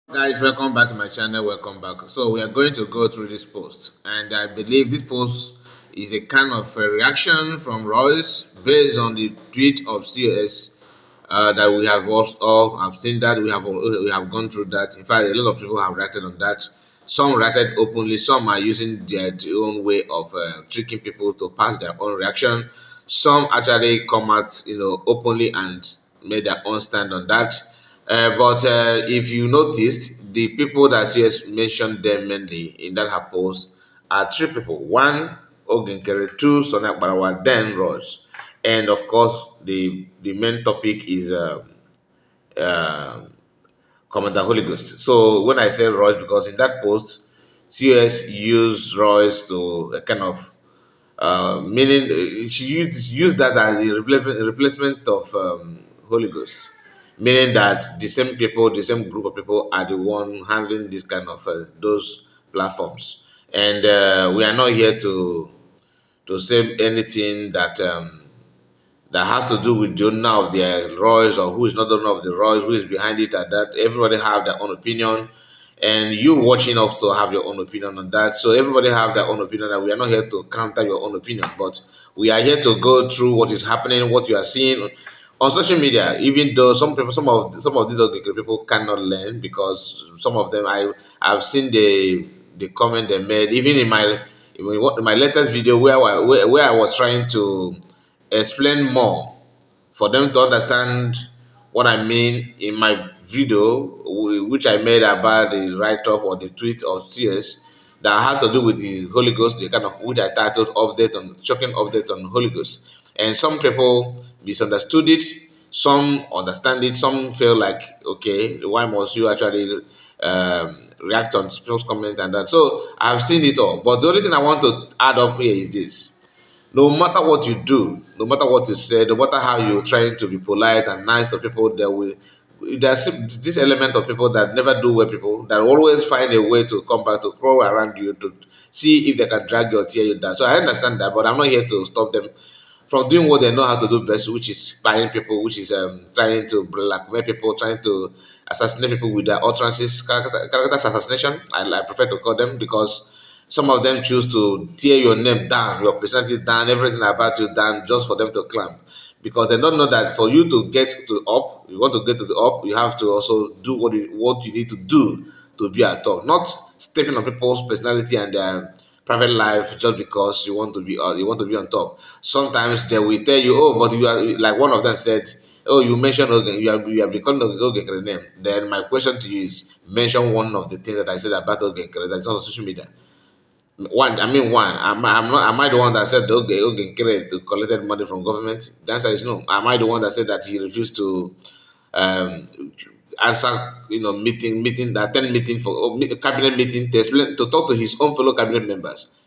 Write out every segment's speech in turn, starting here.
Guys, welcome back to my channel. Welcome back. So we are going to go through this post, and I believe this post is a kind of a reaction from Royce based on the tweet of COS that we have all have seen. That we have gone through that. In fact, a lot of people have reacted on that. Some reacted openly. Some are using their own way of tricking people to pass their own reaction. Some actually come out, openly and made their own stand on that. But if you noticed, the people that CS mentioned them mainly in that her post are three people. One, Ogenkere, two, Sonia Barawa, then Rose. And of course, the main topic is uh, Commander Holy Ghost. So when I say Royce, because in that post, CS used Royce to kind of meaning she used that as a replacement of Holy Ghost, meaning that the same people, the same group of people are the one handling this kind of those platforms, and we are not here to say anything that has to do with the owner of the Royals or who is not the owner of the Royals, who is behind it, and that everybody have their own opinion. And you watching also have your own opinion on that. So everybody have their own opinion, and we are not here to counter your own opinion, but we are here to go through what is happening, what you are seeing on social media. Even though some people, some of these other people cannot learn because some of them I've seen the comment they made even in my latest video where I was trying to explain more for them to understand what I mean in my video, which I made about the write-up or the tweet of CS that has to do with the Holy Ghost, the kind of which I titled "Update on Shocking Update on Holy Ghost." And some people misunderstood it, some understand it, some feel like, okay, why must you actually react on people's comment and that? So I've seen it all, but the only thing I want to add up here is this: no matter what you do, no matter what you say, no matter how you're trying to be polite and nice to people, there's this element of people that never do well people that always find a way to come back to crawl around you to see if they can drag you or tear you down. So I understand that, but I'm not here to stop them from doing what they know how to do best, which is spying people, which is trying to blackmail people, trying to assassinate people with their utterances, character assassination. I prefer to call them because some of them choose to tear your name down, your personality down, everything about you down, just for them to climb. Because they don't know that for you to get to up, you want to get to the up, you have to also do what you need to do to be at top. Not stepping on people's personality and their private life just because you want to be on top. Sometimes they will tell you, oh, but you are like one of them said, oh, you mentioned Ogen, you are becoming Ogen name. Then my question to you is mention one of the things that I said about Ogen that's on social media. One. Am I the one that said okay, Kere to collected money from government? The answer is no. Am I the one that said that he refused to um, answer, attend meeting for cabinet meeting to explain to talk to his own fellow cabinet members?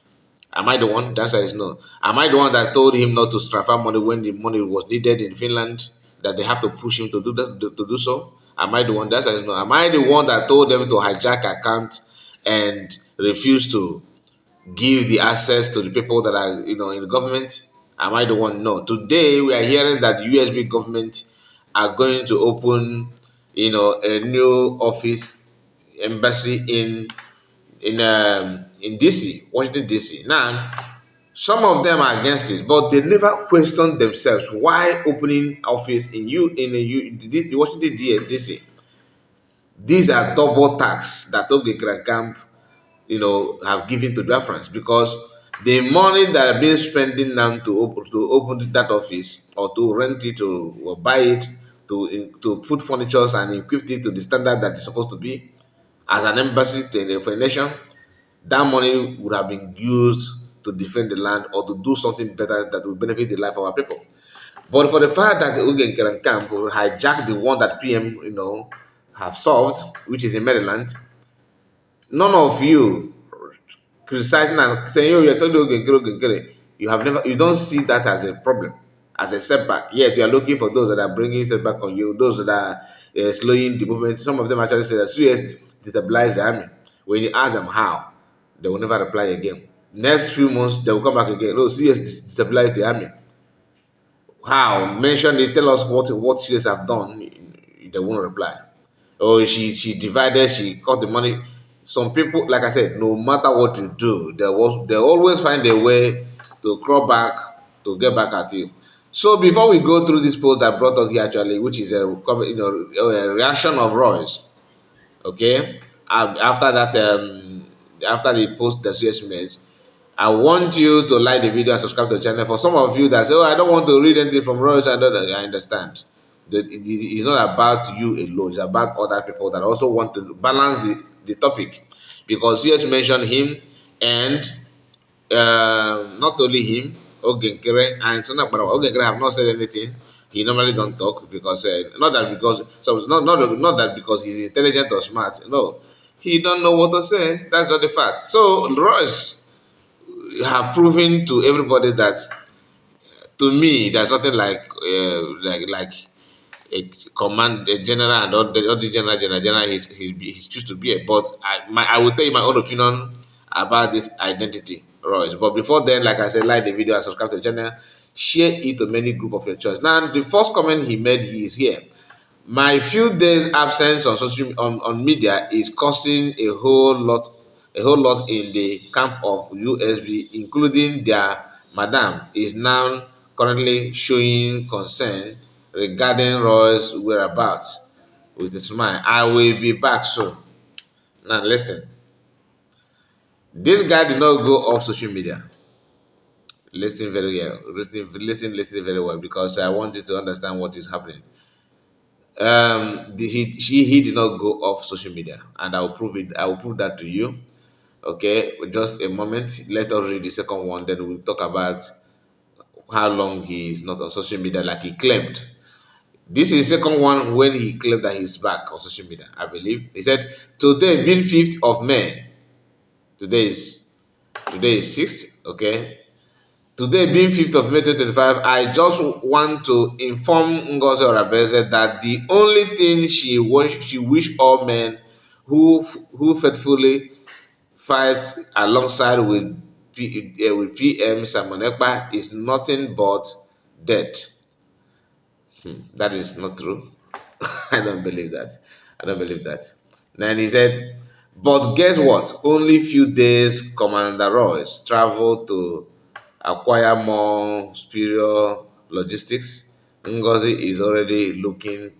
Am I the one? The answer is no. Am I the one that told him not to transfer money when the money was needed in Finland? That they have to push him to do that to do so? Am I the one? The answer is no. Am I the one that told them to hijack account and refuse to give the access to the people that are in the government? Am I the one? No. Today we are hearing that the USB government are going to open a new office embassy in DC, Washington DC. Now, some of them are against it, but they never question themselves why opening office the Washington DC. These are double tax that Ogekra Camp have given to Biafrans, because the money that are being spending now to open that office or to rent it or buy it to put furnitures and equip it to the standard that it's supposed to be as an embassy for a nation, that money would have been used to defend the land or to do something better that will benefit the life of our people. But for the fact that Ugen Keran Camp hijacked the one that PM have solved, which is in Maryland, none of you criticizing and saying, "Oh, you're talking Ogenkere." You don't see that as a problem, as a setback. Yet you are looking for those that are bringing setback on you, those that are slowing the movement. Some of them actually say that CS destabilize the army. When you ask them how, they will never reply again. Next few months, they will come back again. Oh, CS destabilize the army. How? Mention it, tell us what CS have done. They won't reply. or she divided, she cut the money. Some people, like I said, no matter what you do, they always find a way to crawl back to get back at you. So before we go through this post that brought us here actually, which is a reaction of Royce, okay, after that after the post that CS made, I want you to like the video and subscribe to the channel. For some of you that say, oh, I don't want to read anything from Royce, I understand. It's not about you alone, it's about other people that also want to balance the topic. Because CS mentioned him, and not only him, Ogenkere and Sona Barawa. Ogenkere have not said anything. He normally don't talk because not that because so not that because he's intelligent or smart. No, he don't know what to say. That's not the fact. So Royce have proven to everybody that, to me, there's nothing like a command, a general, and all the general he's choose to be a. But I will tell you my own opinion about this identity, Royce. But before then, like I said, like the video and subscribe to the channel, share it to many group of your choice. Now, the first comment he made, he is here. My few days absence on social on media is causing a whole lot in the camp of USB, including their madam is now currently showing concern regarding Roy's whereabouts with a smile. I will be back soon. Now listen, this guy did not go off social media. Listen very well. Listen very well because I want you to understand what is happening. He did not go off social media, and I will prove it. I will prove that to you. Okay, just a moment. Let us read the second one, then we'll talk about how long he is not on social media like he claimed. This is the second one when he claimed that he's back on social media, I believe. He said, today being 5th of May, today is today is 6th, okay? Today being 5th of May 2025, I just want to inform Ngozi ORABUEZE that the only thing she wish all men who faithfully fight alongside with PM Simon Ekpa is nothing but death. That is not true. I don't believe that. I don't believe that. Then he said, but guess what? Only few days Commander Royce traveled to acquire more superior logistics. Ngozi is already looking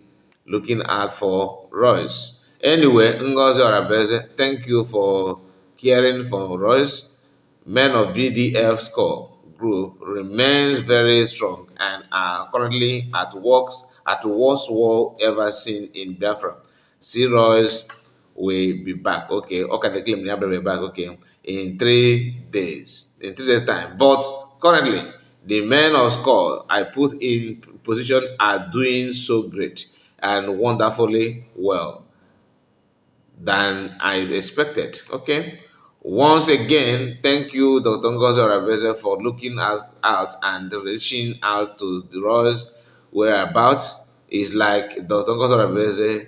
out for Royce. Anyway, Ngozi ORABUEZE, thank you for caring for Royce. Men of BDF's core group remains very strong and are currently at worst war ever seen in Biafra. See Royce will be back. Okay, they claim they will be back. Okay, in 3 days, time. But currently, the men of score I put in position are doing so great and wonderfully well than I expected. Okay. Once again, thank you, Dr. Ngozi ORABUEZE, for looking out and reaching out to the Royals whereabouts. It's like Dr. Ngozi ORABUEZE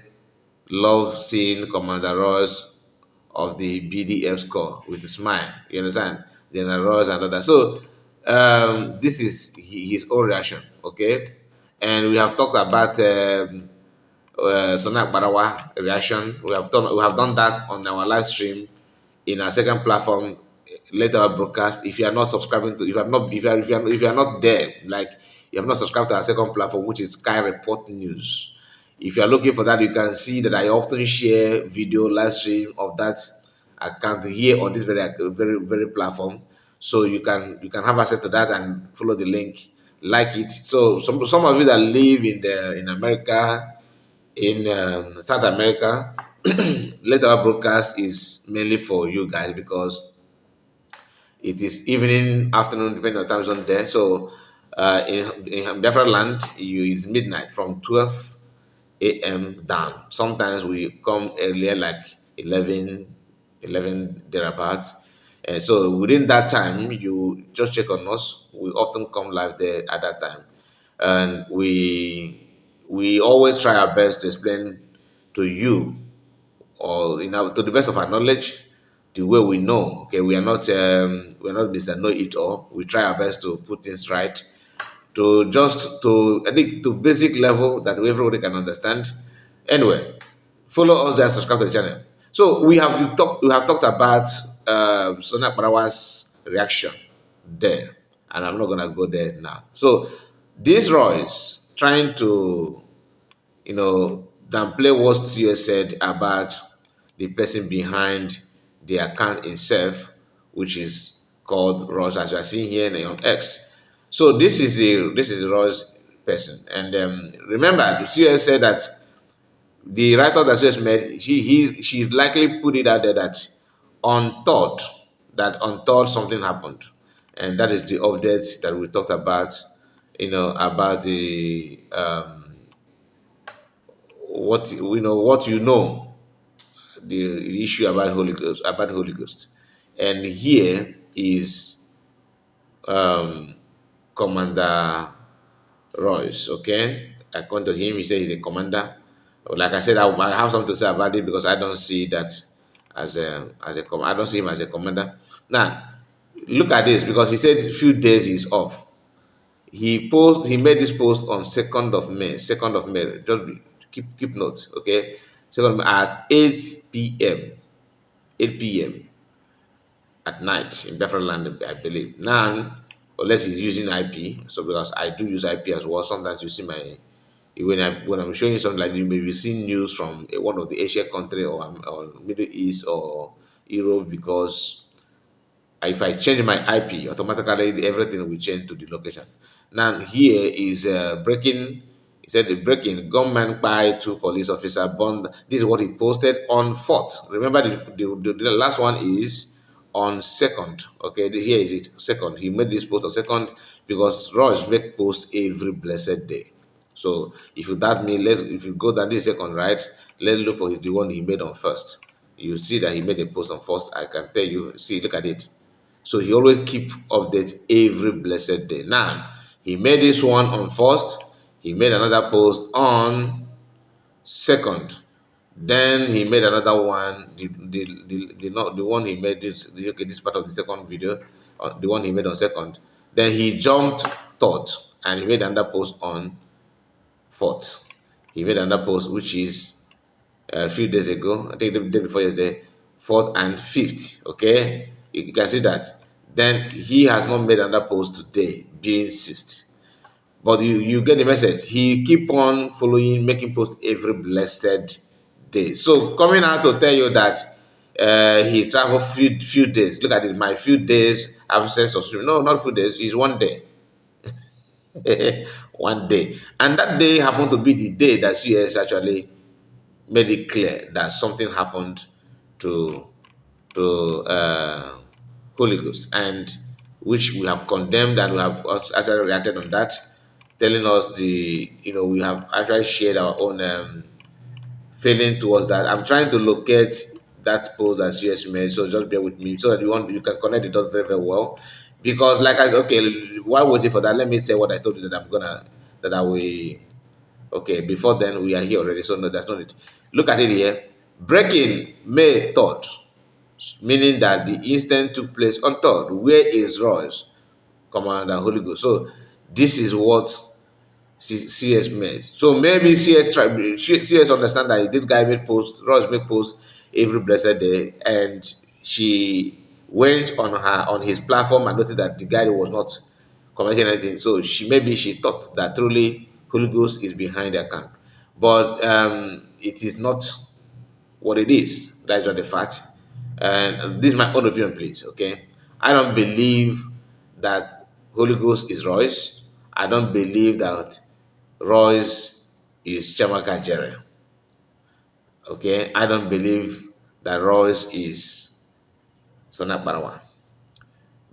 loves seeing Commander Royals of the BDF score with a smile. You understand? General Royals and all that. So, this is his own reaction. Okay. And we have talked about Sonak Barawa reaction. We have done that on our live stream in our second platform, later broadcast. If you are not subscribing to, if you are not there, like you have not subscribed to our second platform, which is Sky Report News. If you are looking for that, you can see that I often share video live stream of that account here on this very platform. So you can have access to that and follow the link, like it. So some of you that live in America, in South America, later broadcast is mainly for you guys because it is evening, afternoon, depending on time zone there. So in Biafra land, is midnight from 12 a.m. down. Sometimes we come earlier, like 11 thereabouts. And so within that time, you just check on us. We often come live there at that time, and we always try our best to explain to you, or to the best of our knowledge, the way we know. Okay, we're not Mr. Know It All. We try our best to put things right, I think to basic level that everybody can understand. Anyway, Follow us there, subscribe to the channel. So we have talked about Sonia Parawa's reaction there, and I'm not gonna go there now. So this Royce trying to downplay what CS said about the person behind the account itself, which is called Ross, as you are seeing here on X. So this is Ross person, and remember, the CS said that the writer that just made, she likely put it out there that on thought something happened, and that is the updates that we talked about. About the what the issue about Holy Ghost, and here is Commander Royce. Okay, according to him, he said he's a commander. Like I said, I have something to say about it because I don't see that I don't see him as a commander. Now, look at this, because he said a few days he's off. He made this post on 2nd of May. 2nd of May. Just keep notes, okay? 2nd at 8 p.m. 8 p.m. at night in Biafra land, I believe. Now, unless he's using IP, so because I do use IP as well. Sometimes you see my when I'm showing you something like this, you may be seeing news from one of the Asian country, or Middle East or Europe, because if I change my IP, automatically everything will change to the location. Now here is breaking. He said the breaking gunman by two police officer bond. This is what he posted on 4th. Remember the last one is on 2nd. Okay, here is it 2nd. He made this post on 2nd because Royce make post every blessed day. So if you go down this 2nd, right, let's look for the one he made on 1st. You see that he made a post on 1st. I can tell you. See, look at it. So he always keep updates every blessed day. Now, he made this one on 1st. He made another post on 2nd. Then he made another one. The one he made this part of the 2nd video. The one he made on 2nd. Then he jumped 3rd and he made another post on 4th. He made another post which is a few days ago, I think the day before yesterday, 4th and 5th. Okay, you can see that. Then he has not made another post today, being 6th. But you get the message. He keep on following, making posts every blessed day. So coming out to tell you that he traveled few days. Look at it, my few days absence of swimming. No, not few days. It's one day. One day, and that day happened to be the day that CS actually made it clear that something happened to Holy Ghost, and which we have condemned, and we have actually reacted on that, telling us we have actually shared our own feeling towards that. I'm trying to locate that post that CS made, so just bear with me so that you can connect the dots very, very well. Because while waiting for that, let me say what I told you that I will. Okay, before then we are here already, so no, that's not it. Look at it here. Breaking May 3rd, meaning that the incident took place on 3rd. Where is Royce, Commander Holy Ghost? So this is what CS made. So maybe CS understand that this guy made posts, Royce made posts every blessed day, and she went on his platform and noticed that the guy was not commenting anything. So she thought that truly Holy Ghost is behind the account, but it is not what it is. That's not the fact. And this is my own opinion, please. Okay, I don't believe that Holy Ghost is Royce. I don't believe that Royce is Chamaka Jere. Okay, I don't believe that Royce is Sonak Barawa,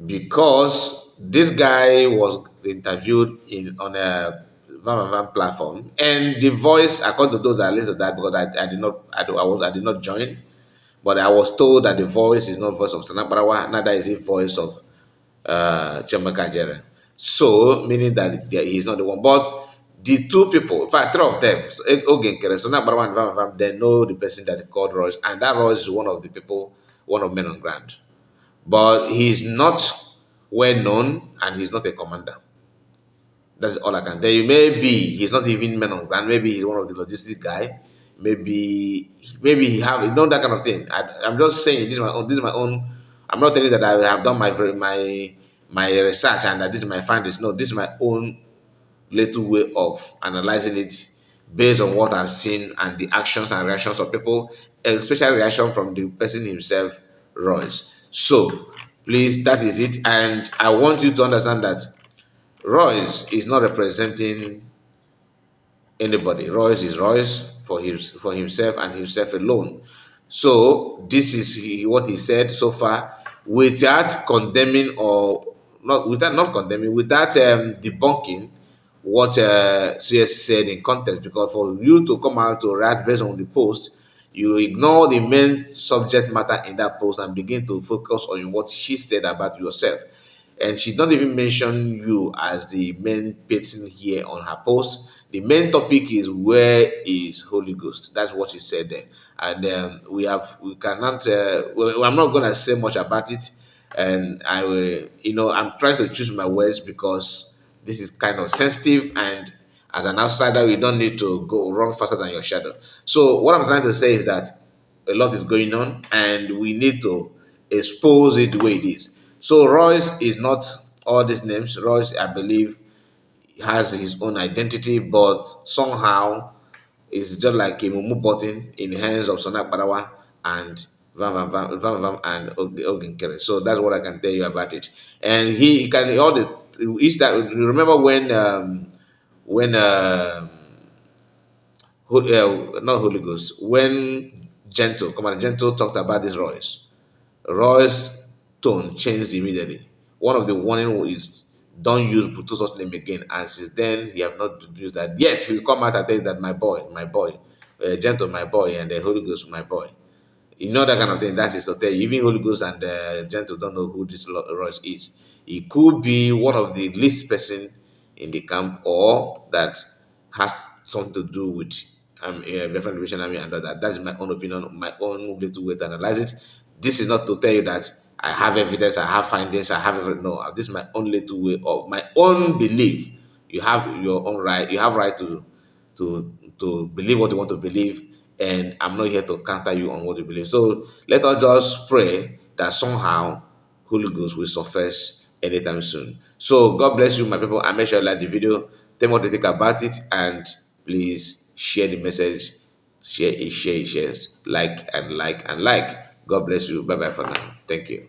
because this guy was interviewed on a Van platform, and the voice, according to those that listened to that, because I did not join, but I was told that the voice is not voice of Sonak Barawa, neither is it voice of Chamaka Jere. So, meaning that he's not the one. But the two people, in fact, three of them, Ogen Keresona, Barawa, and Vam, they know the person that called Royce, and that Royce is one of the people, one of men on ground. But he's not well known, and he's not a commander. That's all I can tell you. Maybe he's not even men on ground. Maybe he's one of the logistic guy. maybe he have, that kind of thing. I'm just saying this is my own. This is my own. I'm not telling you that I have done my research and that this is my findings. No, this is my own little way of analyzing it based on what I've seen and the actions and reactions of people, especially reaction from the person himself, Royce. So please, that is it. And I want you to understand that Royce is not representing anybody. Royce is Royce for himself and himself alone. So this is what he said so far, without condemning or not condemning, without debunking what CS said in context. Because for you to come out to write based on the post, you ignore the main subject matter in that post and begin to focus on what she said about yourself. And she don't even mention you as the main person here on her post. The main topic is where is Holy Ghost. That's what she said there. And we cannot. Well, I'm not gonna say much about it. And I will, I'm trying to choose my words because this is kind of sensitive, and as an outsider, you don't need to go run faster than your shadow. So what I'm trying to say is that a lot is going on, and we need to expose it the way it is. So Royce is not all these names. Royce, I believe, has his own identity, but somehow it's just like a mumu button in the hands of Sonak Barawa and Van and Oginkere. So that's what I can tell you about it. And he can all the each time. Remember when not Holy Ghost, when Commander Gentle talked about this Roy's tone changed immediately. One of the warning is don't use Butuso's name again. And since then, he have not used that. Yes, he will come out and tell you that my boy, Gentle, my boy, and the Holy Ghost, my boy. You know that kind of thing. That's his hotel. Even Holy Ghost and Gentle don't know who this Royce is. He could be one of the least person in the camp, or that has something to do with Reverend Division Army and all that. That is my own opinion, my own little way to analyze it. This is not to tell you that I have evidence, I have findings, I have everything. No, this is my own little way of my own belief. You have your own right. You have right to believe what you want to believe, and I'm not here to counter you on what you believe. So let us just pray that somehow Holy Ghost will surface anytime soon. So God bless you, my people, and make sure you like the video. Tell me what you think about it, and please share the message. Share it, share it, share it. Like and like and like. God bless you. Bye bye for now. Thank you.